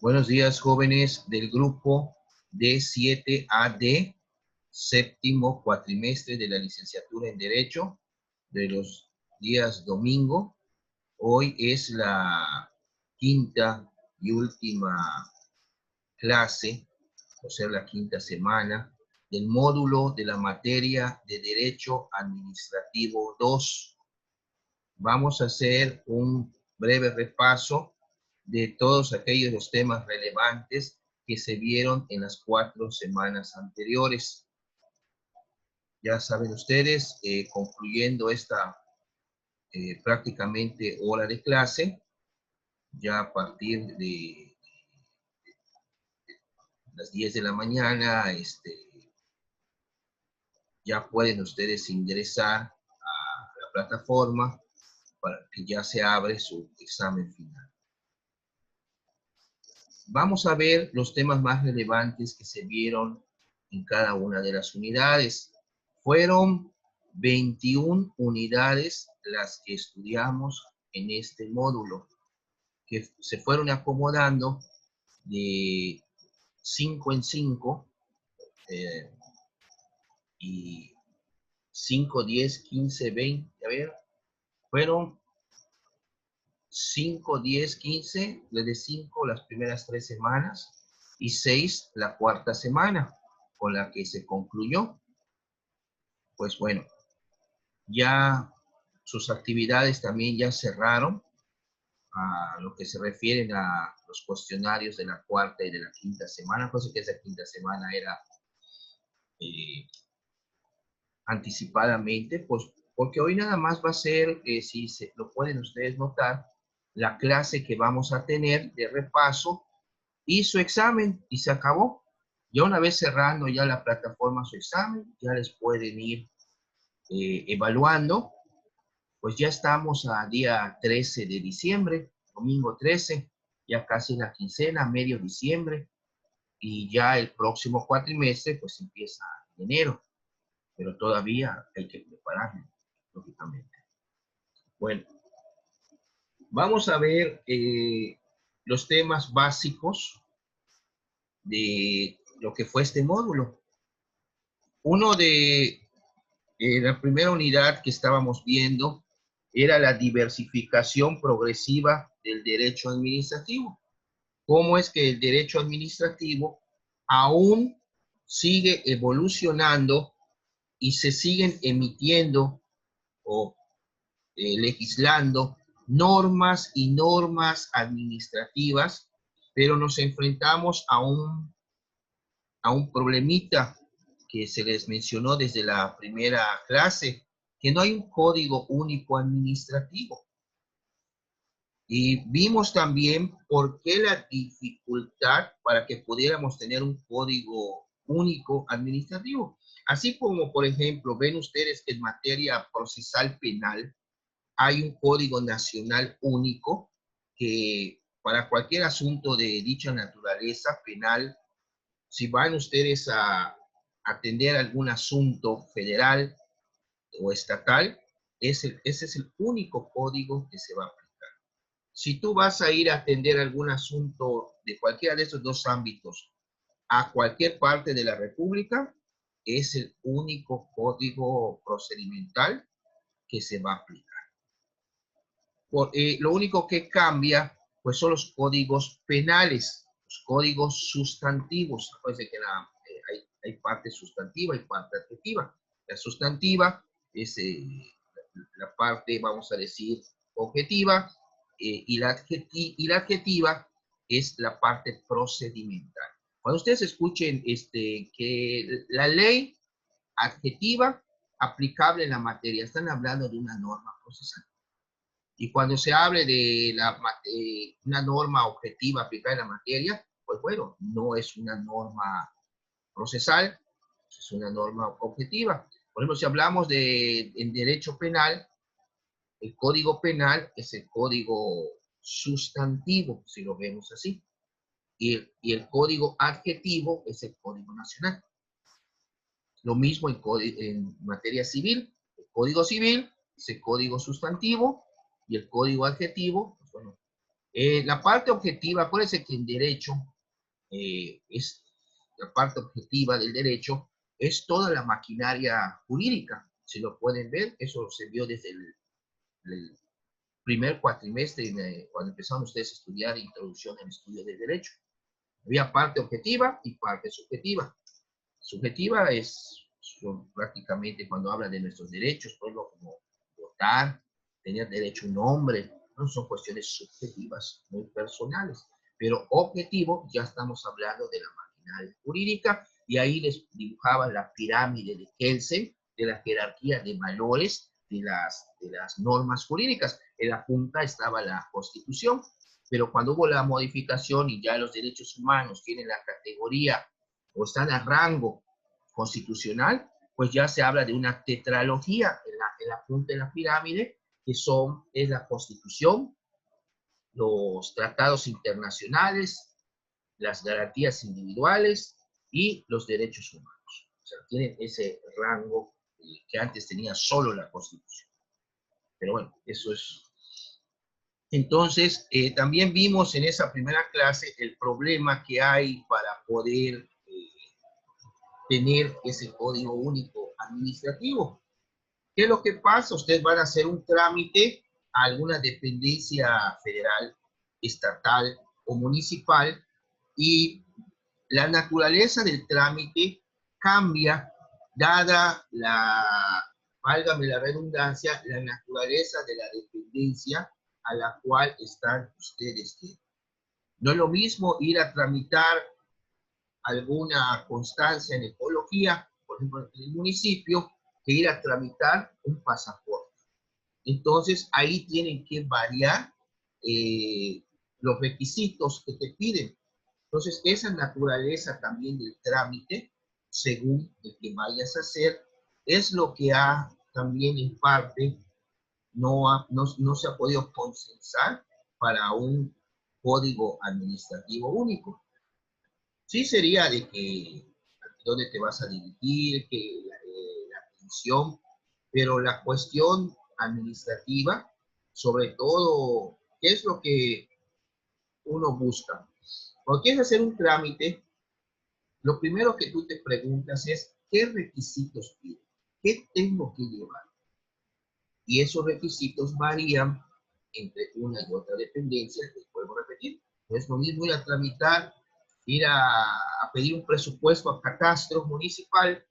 Buenos días, jóvenes del grupo D7AD, séptimo cuatrimestre de la licenciatura en Derecho, de los días domingo. Hoy es la quinta y última clase, o sea, la quinta semana, del módulo de la materia de Derecho Administrativo 2. Vamos a hacer un breve repaso de todos aquellos temas relevantes que se vieron en las 4 semanas anteriores. Ya saben ustedes, concluyendo esta prácticamente hora de clase, ya a partir de las 10 de la mañana, ya pueden ustedes ingresar a la plataforma para que ya se abre su examen final. Vamos a ver los temas más relevantes que se vieron en cada una de las unidades. Fueron 21 unidades las que estudiamos en este módulo, que se fueron acomodando de 5 en 5, y 5, 10, 15, 20, a ver, fueron 5, 10, 15, desde 5 las primeras 3 semanas y 6 la cuarta semana, con la que se concluyó. Pues bueno, ya sus actividades también ya cerraron a lo que se refieren a los cuestionarios de la cuarta y de la quinta semana, pues que esa quinta semana era anticipadamente, pues porque hoy nada más va a ser, si lo pueden ustedes notar, la clase que vamos a tener de repaso y su examen, y se acabó. Ya una vez cerrando ya la plataforma su examen, ya les pueden ir evaluando. Pues ya estamos a día 13 de diciembre, domingo 13, ya casi en la quincena, medio diciembre, y ya el próximo cuatrimestre pues empieza en enero, pero todavía hay que prepararlo, lógicamente. Bueno, vamos a ver los temas básicos de lo que fue este módulo. Uno de la primera unidad que estábamos viendo era la diversificación progresiva del derecho administrativo. ¿Cómo es que el derecho administrativo aún sigue evolucionando y se siguen emitiendo o legislando normas y normas administrativas, pero nos enfrentamos a un problemita que se les mencionó desde la primera clase, que no hay un código único administrativo. Y vimos también por qué la dificultad para que pudiéramos tener un código único administrativo. Así como, por ejemplo, ven ustedes que en materia procesal penal hay un código nacional único que para cualquier asunto de dicha naturaleza penal, si van ustedes a atender algún asunto federal o estatal, ese es el único código que se va a aplicar. Si tú vas a ir a atender algún asunto de cualquiera de esos dos ámbitos a cualquier parte de la República, es el único código procedimental que se va a aplicar. Lo único que cambia, pues, son los códigos penales, los códigos sustantivos. Acuérdense que hay parte sustantiva y parte adjetiva. La sustantiva es la parte, vamos a decir, objetiva, y la adjetiva es la parte procedimental. Cuando ustedes escuchen que la ley adjetiva aplicable en la materia, están hablando de una norma procesal. Y cuando se hable de una norma objetiva aplicada en la materia, pues bueno, no es una norma procesal, es una norma objetiva. Por ejemplo, si hablamos en derecho penal, el código penal es el código sustantivo, si lo vemos así. Y el código adjetivo es el código nacional. Lo mismo en materia civil. El código civil es el código sustantivo y el código adjetivo, pues bueno, La parte objetiva, acuérdense que en derecho, la parte objetiva del derecho es toda la maquinaria jurídica. Si lo pueden ver, eso se vio desde el primer cuatrimestre, cuando empezaron ustedes a estudiar Introducción al Estudio del Derecho. Había parte objetiva y parte subjetiva. Subjetiva son prácticamente cuando habla de nuestros derechos, por ejemplo, como votar, tener derecho a un nombre, ¿no? Son cuestiones subjetivas, muy personales. Pero objetivo, ya estamos hablando de la maquinaria jurídica, y ahí les dibujaba la pirámide de Kelsen, de la jerarquía de valores de las normas jurídicas. En la punta estaba la Constitución, pero cuando hubo la modificación y ya los derechos humanos tienen la categoría o están a rango constitucional, pues ya se habla de una tetralogía en la punta de la pirámide, que es la Constitución, los tratados internacionales, las garantías individuales y los derechos humanos. O sea, tienen ese rango que antes tenía solo la Constitución. Pero bueno, eso es. Entonces, también vimos en esa primera clase el problema que hay para poder tener ese código único administrativo. ¿Qué es lo que pasa? Ustedes van a hacer un trámite a alguna dependencia federal, estatal o municipal, y la naturaleza del trámite cambia dada válgame la redundancia, la naturaleza de la dependencia a la cual están ustedes. No es lo mismo ir a tramitar alguna constancia en ecología, por ejemplo, en el municipio, que ir a tramitar un pasaporte. Entonces, ahí tienen que variar los requisitos que te piden. Entonces, esa naturaleza también del trámite, según el que vayas a hacer, es lo que también en parte no se ha podido consensar para un código administrativo único. Sí sería de que dónde te vas a dirigir, que la atención, pero la cuestión administrativa, sobre todo, ¿qué es lo que uno busca? Cuando quieres hacer un trámite, lo primero que tú te preguntas es, ¿qué requisitos pido? ¿Qué tengo que llevar? Y esos requisitos varían entre una y otra dependencia, les vuelvo a repetir. No es lo mismo ir a tramitar, ir a pedir un presupuesto a catastro municipal,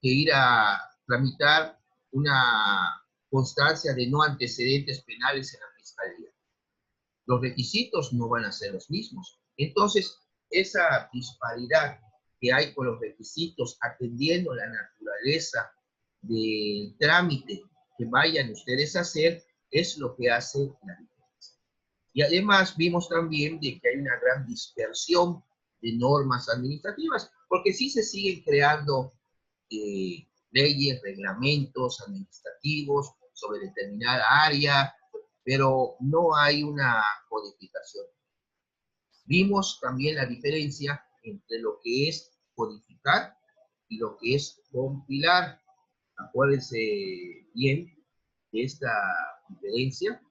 que ir a tramitar una constancia de no antecedentes penales en la fiscalía. Los requisitos no van a ser los mismos. Entonces, esa disparidad que hay con los requisitos, atendiendo la naturaleza del trámite que vayan ustedes a hacer, es lo que hace la diferencia. Y además vimos también de que hay una gran dispersión de normas administrativas, porque sí se siguen creando leyes, reglamentos administrativos sobre determinada área, pero no hay una codificación. Vimos también la diferencia entre lo que es codificar y lo que es compilar. Acuérdense bien de esta diferencia.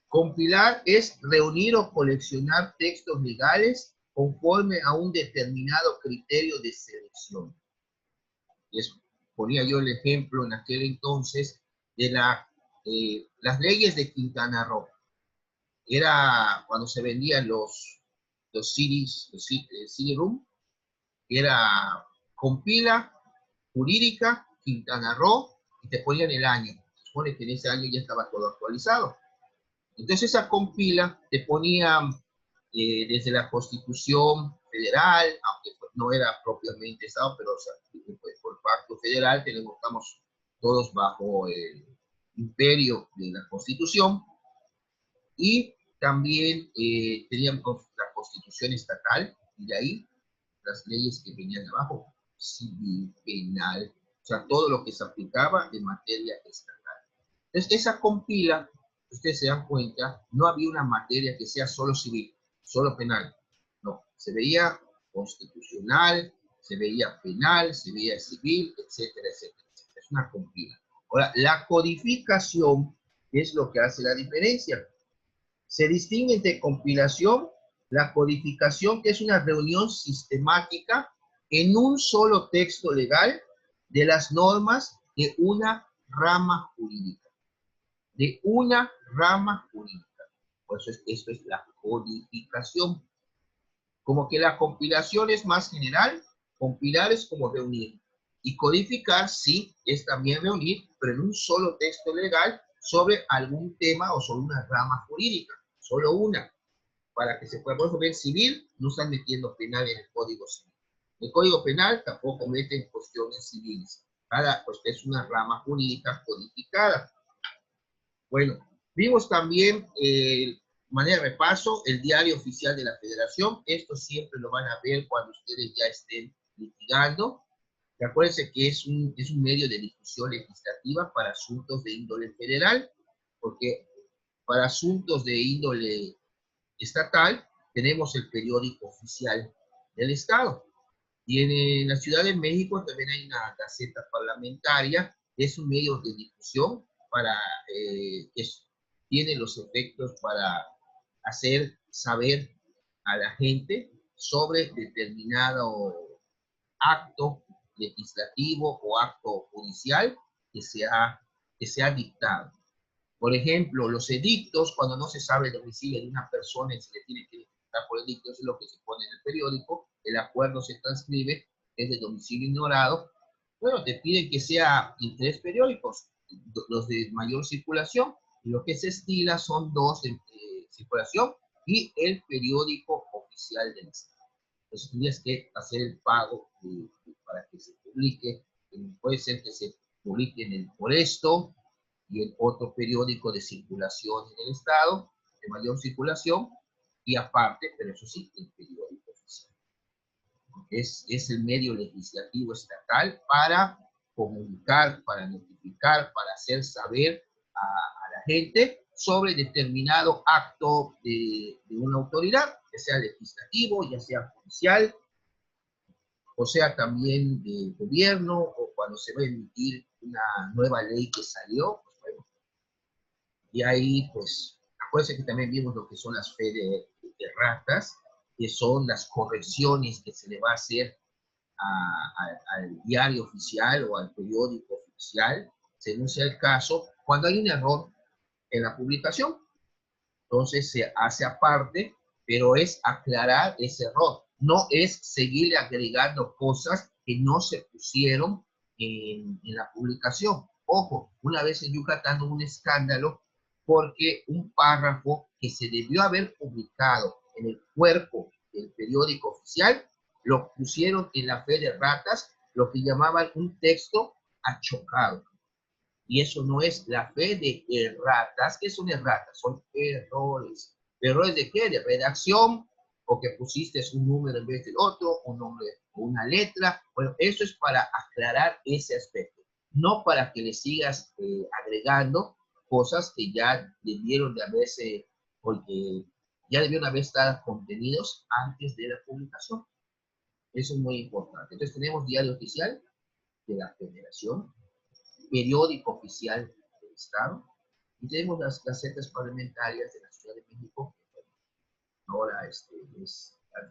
Compilar es reunir o coleccionar textos legales conforme a un determinado criterio de selección. Ponía yo el ejemplo en aquel entonces de las leyes de Quintana Roo. Era cuando se vendían los CDs, CD-ROOM, era compila, jurídica, Quintana Roo, y te ponían el año. Se supone que en ese año ya estaba todo actualizado. Entonces esa compila te ponía desde la Constitución Federal, aunque no era propiamente Estado, pero o sea, por pacto federal estamos todos bajo el imperio de la Constitución, y también teníamos la Constitución estatal, y de ahí las leyes que venían de abajo, civil, penal, o sea, todo lo que se aplicaba en materia estatal. Entonces, esa compila, ustedes se dan cuenta, no había una materia que sea solo civil, solo penal. No, se veía constitucional, se veía penal, se veía civil, etcétera, etcétera. Es una compila. Ahora, la codificación Es lo que hace la diferencia. Se distingue entre compilación, la codificación, que es una reunión sistemática en un solo texto legal de las normas de una rama jurídica. De una rama jurídica. Por eso esto es la codificación. Como que la compilación es más general, compilar es como reunir. Y codificar, sí, es también reunir, pero en un solo texto legal sobre algún tema o sobre una rama jurídica. Solo una. Para que se pueda, por ejemplo, en civil, no están metiendo penal en el Código Civil. El Código Penal tampoco mete en cuestiones civiles. Cada, pues es una rama jurídica codificada. Bueno, vimos también, manera de repaso, el diario oficial de la Federación. Esto siempre lo van a ver cuando ustedes ya estén litigando. Acuérdense que es un medio de difusión legislativa para asuntos de índole federal, porque para asuntos de índole estatal tenemos el periódico oficial del Estado. Y en la Ciudad de México también hay una gaceta parlamentaria, es un medio de difusión para, que tiene los efectos para hacer saber a la gente sobre determinado acto legislativo o acto judicial que se ha dictado. Por ejemplo, los edictos, cuando no se sabe el domicilio de una persona y se le tiene que identificar por edictos, es lo que se pone en el periódico, el acuerdo se transcribe, es de domicilio ignorado. Bueno, te piden que sea en 3 periódicos, los de mayor circulación, y lo que se estila son 2 de circulación y el periódico oficial del Estado. Entonces tienes que hacer el pago para que se publique. Puede ser que se publique en el Foresto y el otro periódico de circulación en el Estado, de mayor circulación, y aparte, pero eso sí, el periódico oficial. Es el medio legislativo estatal para comunicar, para notificar, para hacer saber a la gente sobre determinado acto de una autoridad, ya sea legislativo, ya sea judicial, o sea también de gobierno, o cuando se va a emitir una nueva ley que salió, pues bueno, y ahí pues, acuérdense que también vimos lo que son las fe de ratas, que son las correcciones que se le va a hacer al diario oficial o al periódico oficial, según sea el caso, cuando hay un error en la publicación. Entonces se hace aparte, pero es aclarar ese error. No es seguirle agregando cosas que no se pusieron en la publicación. Ojo, una vez en Yucatán hubo un escándalo porque un párrafo que se debió haber publicado en el cuerpo del periódico oficial lo pusieron en la fe de ratas, lo que llamaban un texto achocado. Y eso no es la fe de erratas. ¿Qué son erratas? Son errores. ¿Errores de qué? De redacción, o que pusiste un número en vez del otro, un nombre o una letra. Bueno, eso es para aclarar ese aspecto. No para que le sigas agregando cosas que ya debieron de haberse, porque ya debieron haber estado contenidos antes de la publicación. Eso es muy importante. Entonces tenemos diario oficial de la Federación, periódico oficial del Estado, y tenemos las gacetas parlamentarias de la Ciudad de México, que ahora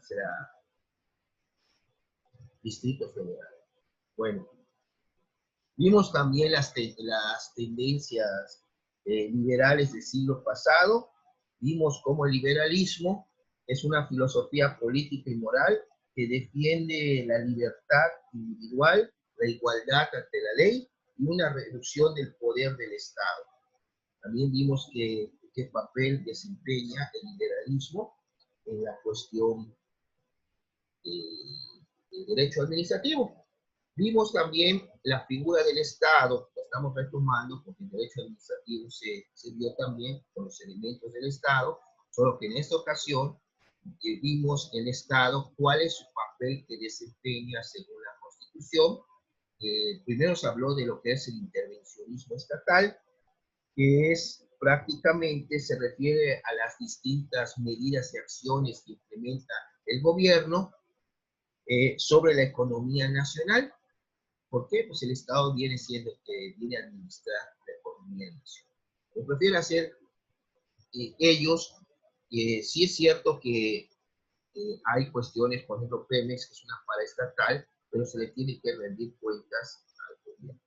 será Distrito Federal. Bueno, vimos también las tendencias liberales del siglo pasado, vimos cómo el liberalismo es una filosofía política y moral que defiende la libertad individual, la igualdad ante la ley y una reducción del poder del Estado. También vimos qué papel desempeña el liberalismo en la cuestión del derecho administrativo. Vimos también la figura del Estado, que estamos retomando, porque el derecho administrativo se vio también con los elementos del Estado, solo que en esta ocasión vimos el Estado, cuál es su papel que desempeña según la Constitución. Primero se habló de lo que es el intervencionismo estatal, que es prácticamente, se refiere a las distintas medidas y acciones que implementa el gobierno sobre la economía nacional. ¿Por qué? Pues el Estado viene siendo el que viene a administrar la economía nacional. prefieren hacer ellos. Sí es cierto que hay cuestiones, por ejemplo, Pemex, que es una paraestatal, pero se le tiene que rendir cuentas al gobierno.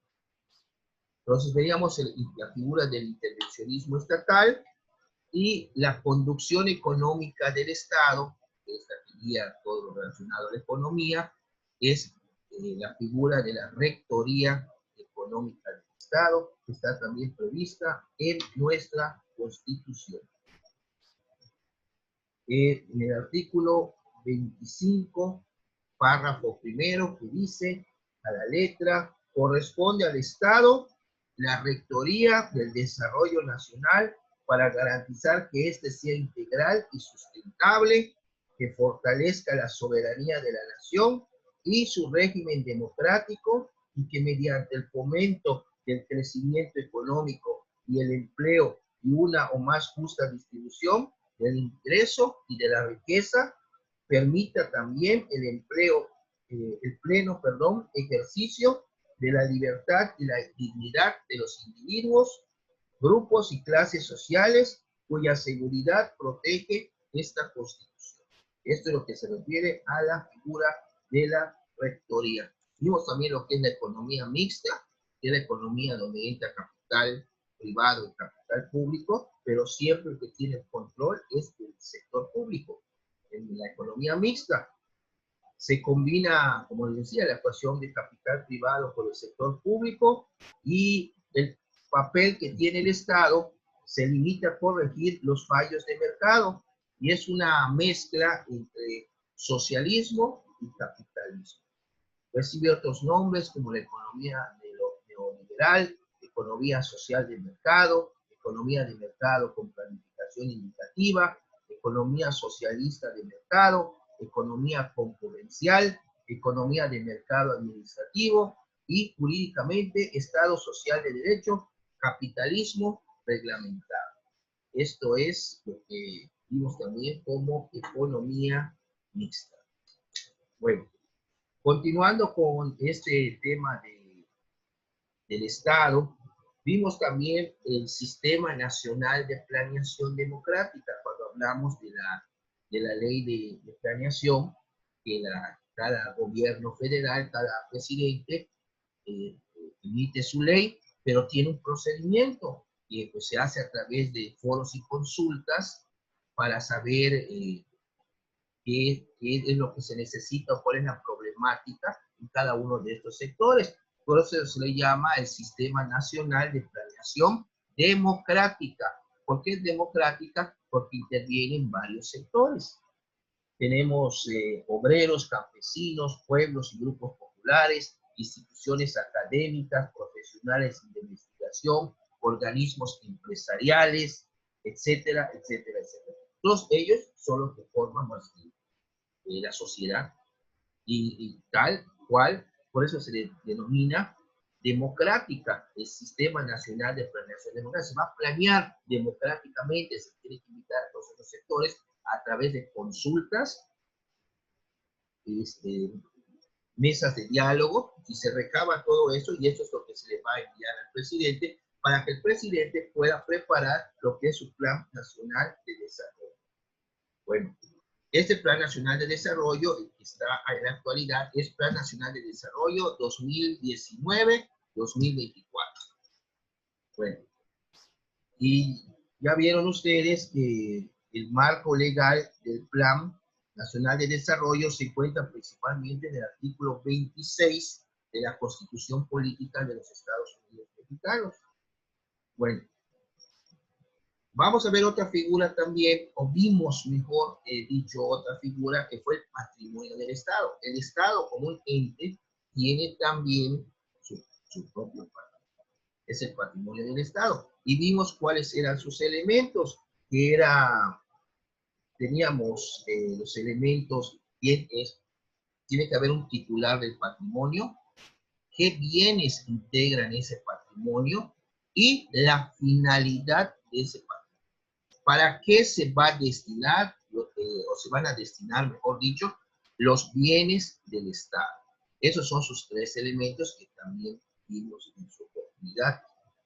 Entonces veíamos la figura del intervencionismo estatal y la conducción económica del Estado, que es la que guía todo lo relacionado a la economía, es la figura de la rectoría económica del Estado, que está también prevista en nuestra Constitución. En el artículo 25, párrafo primero, que dice, a la letra, corresponde al Estado la rectoría del desarrollo nacional para garantizar que éste sea integral y sustentable, que fortalezca la soberanía de la nación y su régimen democrático, y que mediante el fomento del crecimiento económico y el empleo y una o más justa distribución del ingreso y de la riqueza, permita también el pleno ejercicio de la libertad y la dignidad de los individuos, grupos y clases sociales cuya seguridad protege esta Constitución. Esto es lo que se refiere a la figura de la rectoría. Vimos también lo que es la economía mixta, que es la economía donde entra capital privado y capital público, pero siempre el que tiene el control es el sector público. En la economía mixta se combina, como les decía, la ecuación de capital privado por el sector público, y el papel que tiene el Estado se limita a corregir los fallos de mercado, y es una mezcla entre socialismo y capitalismo. Recibe otros nombres como la economía neoliberal, economía social de mercado, economía de mercado con planificación indicativa, economía socialista de mercado, economía concurrencial, economía de mercado administrativo y jurídicamente Estado social de derecho, capitalismo reglamentado. Esto es lo que vimos también como economía mixta. Bueno, continuando con este tema del Estado, vimos también el Sistema Nacional de Planeación Democrática, cuando hablamos de la ley de planeación, que cada gobierno federal, cada presidente emite su ley, pero tiene un procedimiento que pues, se hace a través de foros y consultas para saber qué es lo que se necesita o cuál es la problemática en cada uno de estos sectores. Por eso se le llama el Sistema Nacional de Planeación Democrática. ¿Por qué es democrática? Porque intervienen varios sectores. Tenemos obreros, campesinos, pueblos y grupos populares, instituciones académicas, profesionales de investigación, organismos empresariales, etcétera, etcétera, etcétera. Todos ellos son los que forman la sociedad, y tal cual, por eso se le denomina democrática. El Sistema Nacional de Planeación Democrática se va a planear democráticamente, se tiene que invitar a todos los sectores a través de consultas, mesas de diálogo, y se recaba todo eso, y esto es lo que se le va a enviar al presidente para que el presidente pueda preparar lo que es su Plan Nacional de Desarrollo. Bueno, este Plan Nacional de Desarrollo, el que está en la actualidad, es Plan Nacional de Desarrollo 2019-2024. Bueno, y ya vieron ustedes que el marco legal del Plan Nacional de Desarrollo se encuentra principalmente en el artículo 26 de la Constitución Política de los Estados Unidos Mexicanos. Bueno, vamos a ver otra figura también, o vimos, mejor dicho, otra figura que fue el patrimonio del Estado. El Estado, como un ente, tiene también su propio patrimonio. Es el patrimonio del Estado. Y vimos cuáles eran sus elementos, que teníamos los elementos, tiene que haber un titular del patrimonio, qué bienes integran ese patrimonio y la finalidad de ese patrimonio. ¿Para qué se va a destinar, o se van a destinar, mejor dicho, los bienes del Estado? Esos son sus tres elementos que también vimos en su oportunidad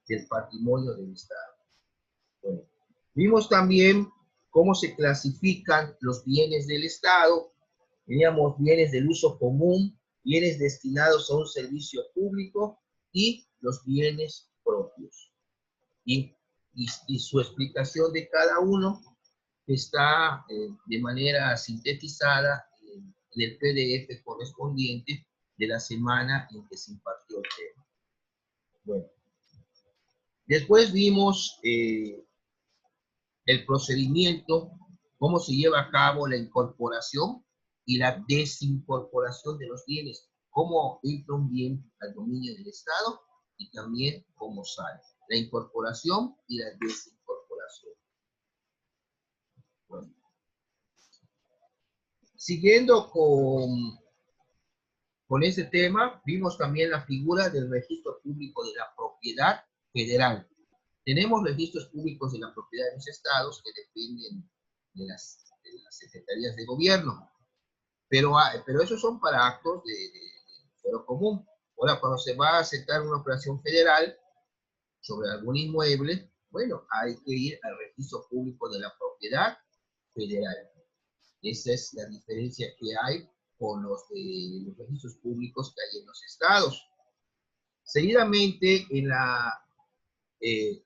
del patrimonio del Estado. Bueno, vimos también cómo se clasifican los bienes del Estado. Teníamos bienes del uso común, bienes destinados a un servicio público y los bienes propios. Y su explicación de cada uno está de manera sintetizada en el PDF correspondiente de la semana en que se impartió el tema. Bueno, después vimos el procedimiento, cómo se lleva a cabo la incorporación y la desincorporación de los bienes, cómo entra un bien al dominio del Estado y también cómo sale. La incorporación y la desincorporación. Bueno. Siguiendo con ese tema, vimos también la figura del registro público de la propiedad federal. Tenemos registros públicos de la propiedad de los estados que dependen de las secretarías de gobierno, pero esos son para actos de fuero común. Ahora, cuando se va a aceptar una operación federal sobre algún inmueble, bueno, hay que ir al registro público de la propiedad federal. Esa es la diferencia que hay con los registros públicos que hay en los estados. Seguidamente, en la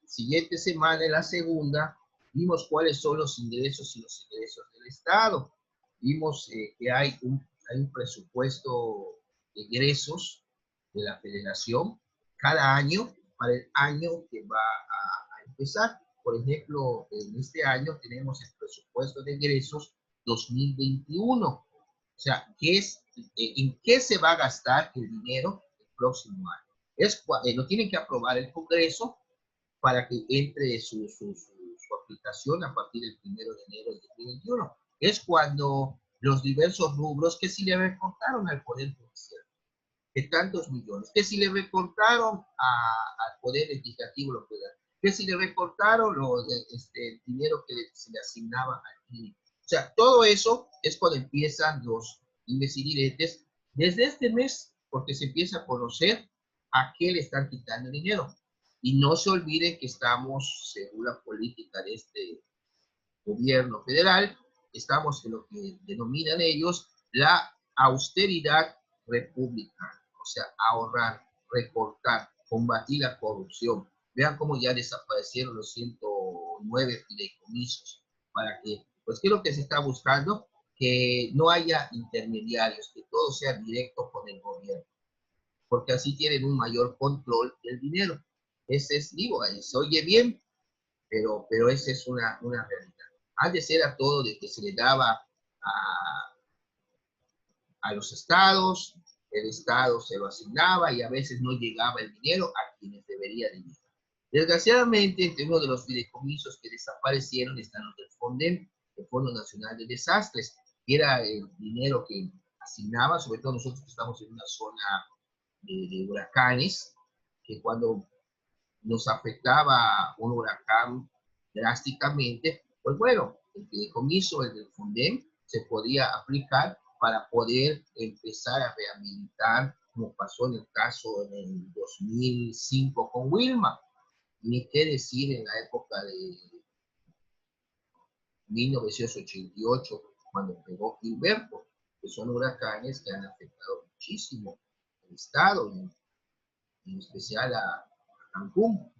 siguiente semana, en la segunda, vimos cuáles son los ingresos y los egresos del Estado. Vimos que hay un presupuesto de egresos de la Federación cada año para el año que va a empezar. Por ejemplo, en este año tenemos el presupuesto de egresos 2021. O sea, ¿en qué se va a gastar el dinero el próximo año? Lo tiene que aprobar el Congreso para que entre su aplicación a partir del 1 de enero de 2021. Es cuando los diversos rubros que si le recortaron al Poder Judicial, de tantos millones, que si le recortaron al Poder Legislativo, lo puede dar, que si le recortaron el dinero que se le asignaba al INE. O sea, todo eso es cuando empiezan los dimes y diretes desde este mes, porque se empieza a conocer a qué le están quitando dinero. Y no se olviden que estamos, según la política de este gobierno federal, estamos en lo que denominan ellos la austeridad republicana. O sea, ahorrar, recortar, combatir la corrupción. Vean cómo ya desaparecieron los 109 fideicomisos. ¿Para que pues, ¿qué es lo que se está buscando? Que no haya intermediarios, que todo sea directo con el gobierno, porque así tienen un mayor control del dinero. Ese es, digo, se oye bien, pero esa es una realidad. Antes era todo de que se le daba a los estados, el estado se lo asignaba y a veces no llegaba el dinero a quienes debería de llegar. Desgraciadamente, entre uno de los fideicomisos que desaparecieron están los del FONDEM, el Fondo Nacional de Desastres, que era el dinero que asignaba, sobre todo nosotros que estamos en una zona de huracanes, que cuando nos afectaba un huracán drásticamente, pues bueno, el fideicomiso, el del FONDEM, se podía aplicar para poder empezar a rehabilitar, como pasó en el caso en el 2005 con Wilma, ni qué decir en la época de 1988, cuando pegó Gilberto, que son huracanes que han afectado muchísimo el estado, y en especial a Cancún.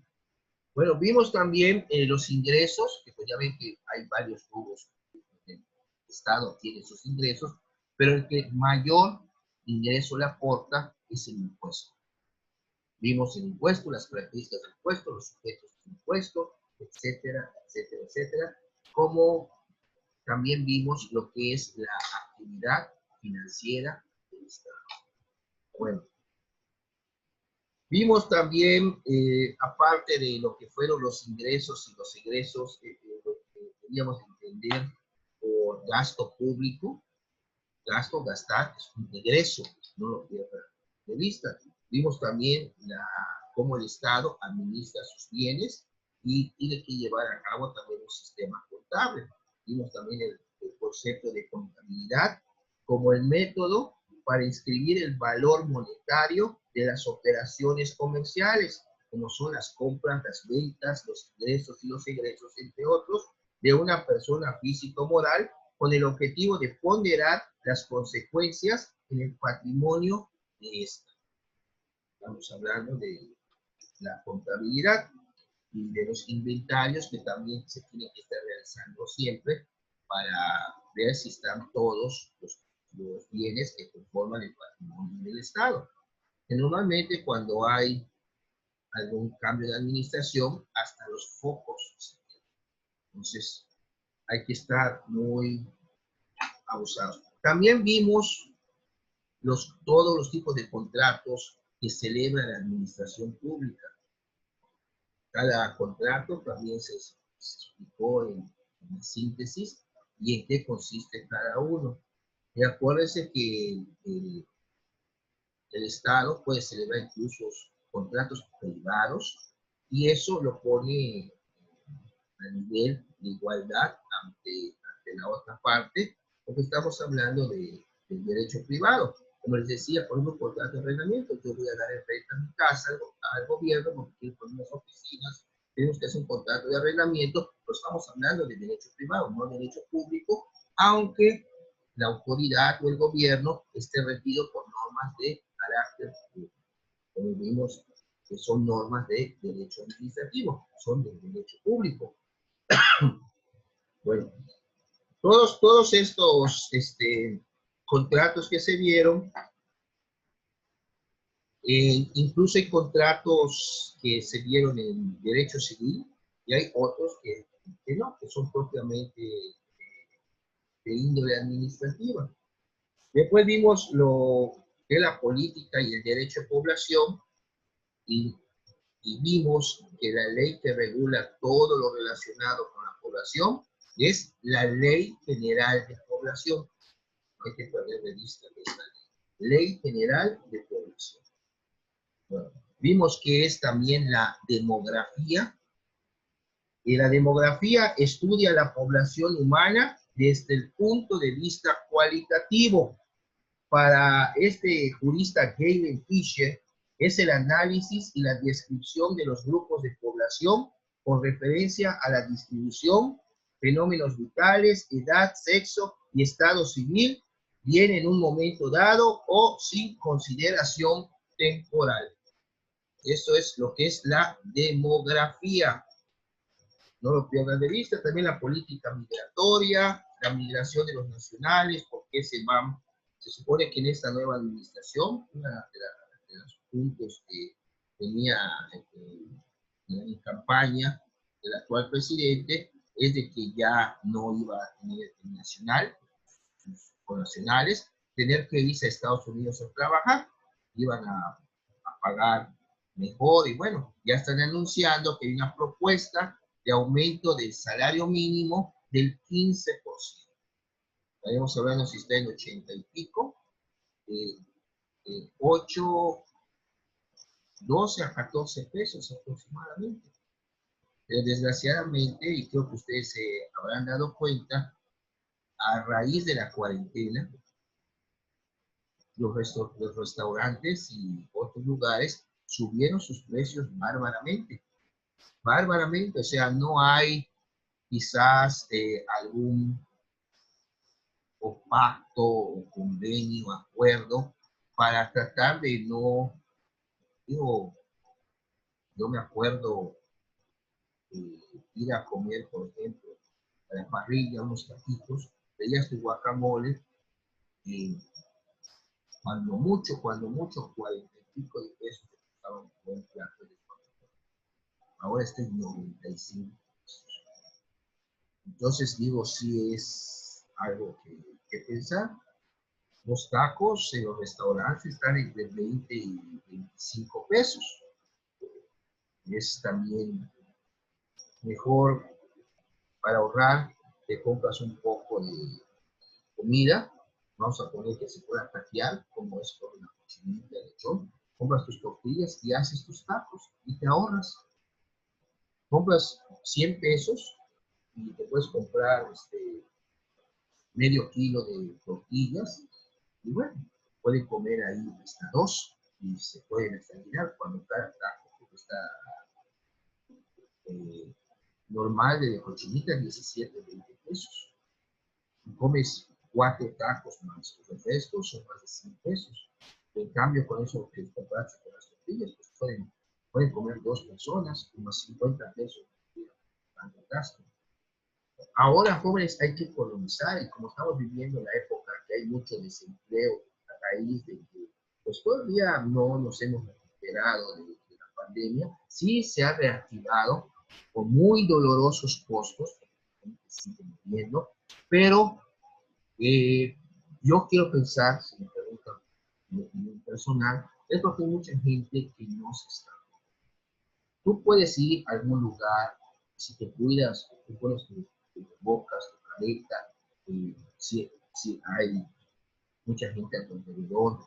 Bueno, vimos también los ingresos, que pues ya ven que hay varios rubros. El Estado tiene sus ingresos, pero el que mayor ingreso le aporta es el impuesto. Vimos el impuesto, las características del impuesto, los sujetos del impuesto, etcétera, etcétera, etcétera, como también vimos lo que es la actividad financiera del Estado. Bueno, vimos también, aparte de lo que fueron los ingresos y los egresos, lo que teníamos que entender por gasto público, gastar, es un egreso, no lo pierdan de vista. Vimos también cómo el Estado administra sus bienes y tiene que llevar a cabo también un sistema contable. Vimos también el concepto de contabilidad como el método para inscribir el valor monetario de las operaciones comerciales. como son las compras, las ventas, los ingresos y los egresos, entre otros, de una persona física o moral, con el objetivo de ponderar las consecuencias en el patrimonio de esta. Estamos hablando de la contabilidad y de los inventarios que también se tienen que estar realizando siempre para ver si están todos los bienes que conforman el patrimonio del Estado. Que normalmente cuando hay algún cambio de administración, hasta los focos. Entonces, hay que estar muy abusados. También vimos todos los tipos de contratos que celebra la administración pública. Cada contrato también se explicó en síntesis y en qué consiste cada uno. Y acuérdense que el Estado puede celebrar incluso contratos privados y eso lo pone a nivel de igualdad ante la otra parte, porque estamos hablando del derecho privado. Como les decía, por ejemplo, contrato de arrendamiento, yo voy a dar en renta mi casa al gobierno porque quiero poner unas oficinas, tenemos que hacer un contrato de arrendamiento, pero estamos hablando de derecho privado, no de derecho público, aunque la autoridad o el gobierno esté regido por normas de carácter público. Como vimos, que son normas de derecho administrativo, son del derecho público. Bueno, todos estos contratos que se vieron, incluso hay contratos que se vieron en derecho civil y hay otros que no, que son propiamente de índole administrativa. Después vimos lo de la política y el derecho de población y vimos que la ley que regula todo lo relacionado con la población es la Ley General de Población. No hay que perder de vista esta ley. Ley General de Población. Bueno, vimos que es también la demografía. Y la demografía estudia la población humana desde el punto de vista cualitativo. Para este jurista Galen Fisher, es el análisis y la descripción de los grupos de población con referencia a la distribución, fenómenos vitales, edad, sexo y estado civil, bien en un momento dado o sin consideración temporal. Eso es lo que es la demografía. No lo pierdan de vista. También la política migratoria, la migración de los nacionales, por qué se van. Se supone que en esta nueva administración, uno de los puntos que tenía en campaña del actual presidente es de que ya no iba a tener nacional, sus connacionales, tener que irse a Estados Unidos a trabajar, iban a pagar mejor y bueno, ya están anunciando que hay una propuesta de aumento del salario mínimo del 15%. Estaremos hablando si está en 80 y pico, 8, 12 a 14 pesos aproximadamente. Pero desgraciadamente, y creo que ustedes se habrán dado cuenta, a raíz de la cuarentena, los restaurantes y otros lugares subieron sus precios bárbaramente. Bárbaramente, o sea, no hay quizás algún o pacto o convenio, acuerdo, para tratar de no, digo, yo me acuerdo ir a comer, por ejemplo, a la parrilla, unos taquitos, veías tu guacamole, y cuando mucho, 40 y pico de pesos costaba un buen plato de guacamole. Ahora está en 95. Entonces digo, sí es algo que pensar. Los tacos en los restaurantes están entre 20 y 25 pesos. Es también mejor para ahorrar, te compras un poco de comida, vamos a poner que se pueda taquear, como es con una cochinita de lechón, compras tus tortillas y haces tus tacos y te ahorras. Compras 100 pesos y te puedes comprar medio kilo de tortillas y bueno, pueden comer ahí hasta 2 y se pueden examinar cuando cada taco esta normal de cochinita, 17, 20 pesos. Y comes 4 tacos más los refrescos, son más de 100 pesos. En cambio, con eso que compraste con las tortillas, pues pueden comer 2 personas, unos 50 pesos de gasto. Ahora, jóvenes, hay que economizar, y como estamos viviendo la época que hay mucho desempleo a raíz de que pues todavía no nos hemos recuperado de la pandemia, sí se ha reactivado con muy dolorosos costos, que siguen viendo, pero yo quiero pensar, si me preguntan mi opinión personal, es porque hay mucha gente que no se está. Tú puedes ir a algún lugar, si te cuidas, tú pones tu bocas, tu careta, si hay mucha gente a tu alrededor,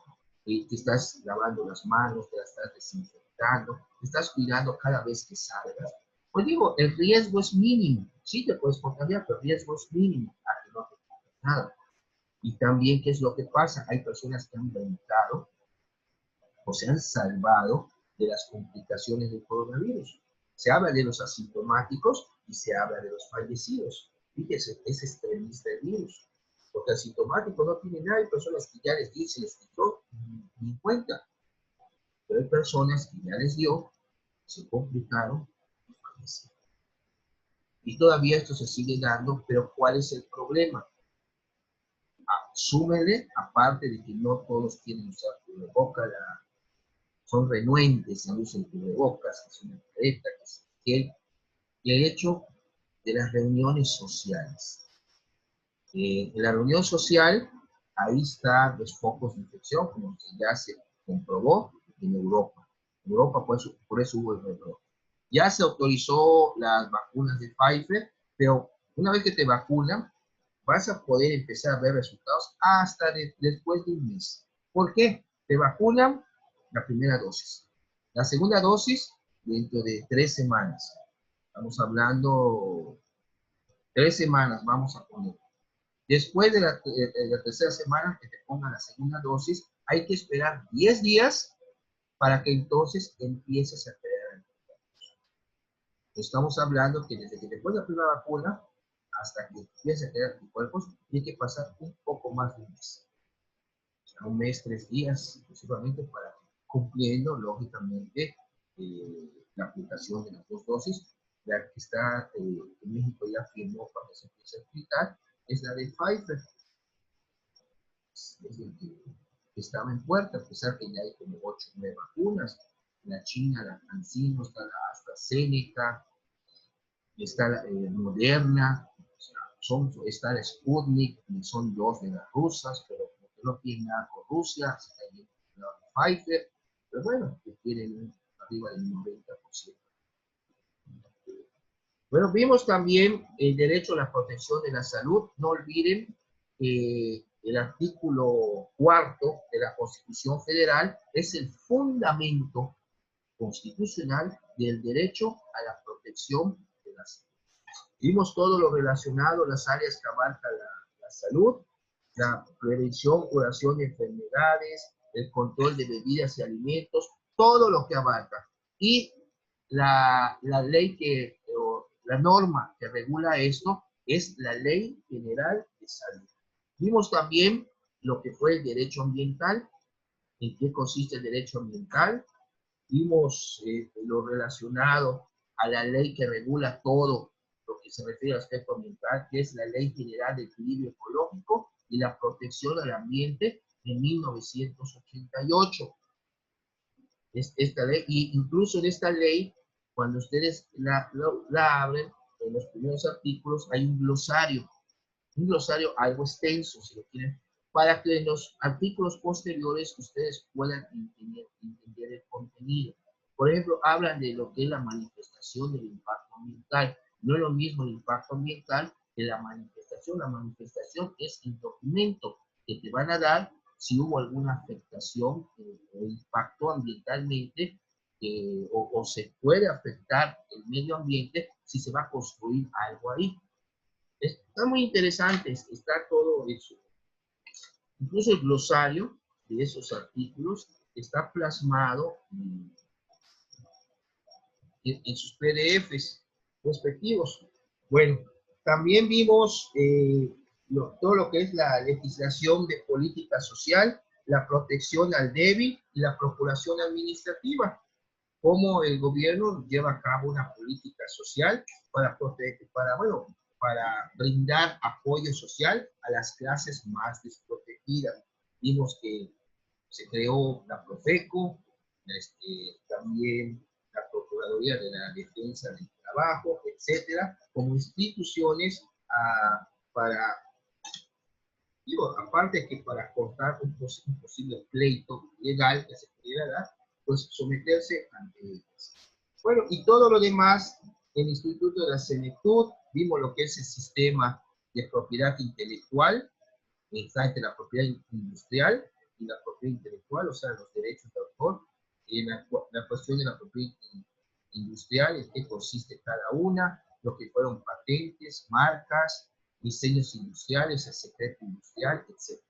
te estás lavando las manos, te las estás desinfectando, te estás cuidando cada vez que salgas. Pues digo, el riesgo es mínimo. Sí te puedes contagiar, pero el riesgo es mínimo a que no te pase nada. Y también, ¿qué es lo que pasa? Hay personas que han brincado o se han salvado de las complicaciones del coronavirus. Se habla de los asintomáticos y se habla de los fallecidos. Fíjese, es extremista el virus. Porque asintomático no tiene nada, hay personas que ya les dio, se les quitó, ni cuenta. Pero hay personas que ya les dio, se complicaron y fallecieron. Y todavía esto se sigue dando, pero ¿cuál es el problema? Súmele, aparte de que no todos quieren usar cubrebocas, son renuentes a usar cubrebocas, que es una careta, que es gel, y el hecho de las reuniones sociales. En la reunión social, ahí están los focos de infección, como ya se comprobó en Europa. En Europa, por eso hubo el rebrote. Ya se autorizó las vacunas de Pfizer, pero una vez que te vacunan, vas a poder empezar a ver resultados hasta después de un mes. ¿Por qué? Te vacunan la primera dosis. La segunda dosis dentro de 3 semanas. Estamos hablando 3 semanas, vamos a poner. Después de la tercera semana que te pongan la segunda dosis, hay que esperar 10 días para que entonces empieces a crear. Estamos hablando que desde que te pones la primera vacuna hasta que empieces a crear anticuerpos, tiene que pasar un poco más de un mes. O sea, un mes, 3 días, exclusivamente para cumpliendo, lógicamente, la aplicación de las 2 dosis. La que está en México ya firmó cuando se empieza a aplicar, es la de Pfizer. Es el que estaba en puerta, a pesar que ya hay como 8 o 9 vacunas. La China, la CanSino, está la AstraZeneca, está la Moderna, está la Sputnik, y son 2 de las rusas, pero no tienen nada con Rusia, se está yendo Pfizer, pero bueno, que tienen arriba del 90%. Bueno, vimos también el derecho a la protección de la salud. No olviden que el artículo 4 de la Constitución Federal es el fundamento constitucional del derecho a la protección de la salud. Vimos todo lo relacionado a las áreas que abarca la salud, la prevención, curación de enfermedades, el control de bebidas y alimentos, todo lo que abarca. Y la ley la norma que regula esto es la Ley General de Salud. Vimos también lo que fue el derecho ambiental, en qué consiste el derecho ambiental. Vimos lo relacionado a la ley que regula todo lo que se refiere al aspecto ambiental, que es la Ley General de Equilibrio Ecológico y la Protección al Ambiente de 1988. Esta ley, y incluso en esta ley, cuando ustedes la abren, en los primeros artículos hay un glosario algo extenso, si lo quieren, para que en los artículos posteriores ustedes puedan entender el contenido. Por ejemplo, hablan de lo que es la manifestación del impacto ambiental. No es lo mismo el impacto ambiental que la manifestación. La manifestación es el documento que te van a dar si hubo alguna afectación o impacto ambientalmente o se puede afectar el medio ambiente si se va a construir algo ahí. Está muy interesante, está todo eso. Incluso el glosario de esos artículos está plasmado en sus PDFs respectivos. Bueno, también vimos todo lo que es la legislación de política social, la protección al débil y la procuración administrativa, cómo el gobierno lleva a cabo una política social para proteger, para brindar apoyo social a las clases más desprotegidas. Vimos que se creó la Profeco, también la Procuraduría de la Defensa del Trabajo, etcétera, como instituciones para, digo, aparte que para cortar un posible pleito legal que se pudiera dar, pues someterse ante ellas. Bueno, y todo lo demás, el Instituto de la Senectud, vimos lo que es el sistema de propiedad intelectual, está entre la propiedad industrial y la propiedad intelectual, o sea, los derechos de autor, y la cuestión de la propiedad industrial, en qué consiste cada una, lo que fueron patentes, marcas, diseños industriales, el secreto industrial, etc.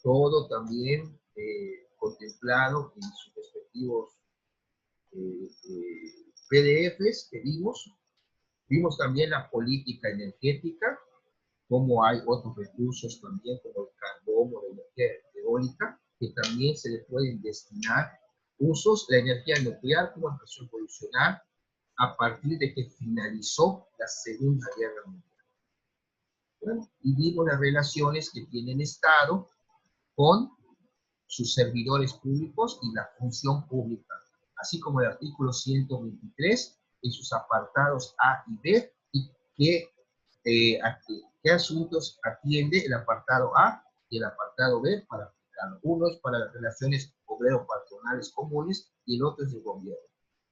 Todo también contemplado en sus respectivos PDFs que vimos. Vimos también la política energética, como hay otros recursos también, como el carbón o la energía eólica, que también se le pueden destinar usos. La energía nuclear, cómo empezó a evolucionar a partir de que finalizó la Segunda Guerra Mundial. Bueno, y vimos las relaciones que tiene el Estado con sus servidores públicos y la función pública, así como el artículo 123 en sus apartados A y B, y qué asuntos atiende el apartado A y el apartado B para aplicarlo. Uno es para las relaciones obrero-patronales comunes y el otro es de gobierno.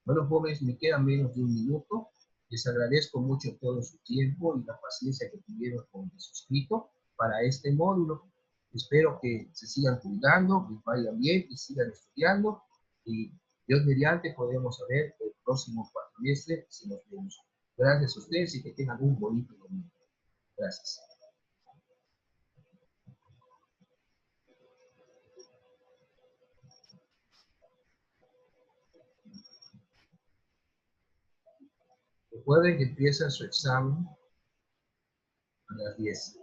Bueno, jóvenes, me queda menos de un minuto. Les agradezco mucho todo su tiempo y la paciencia que tuvieron con el suscrito para este módulo. Espero que se sigan cuidando, que vayan bien y sigan estudiando. Y Dios mediante podemos ver el próximo cuatrimestre si nos vemos. Gracias a ustedes y que tengan un bonito domingo. Gracias. Recuerden que empieza su examen a las 10.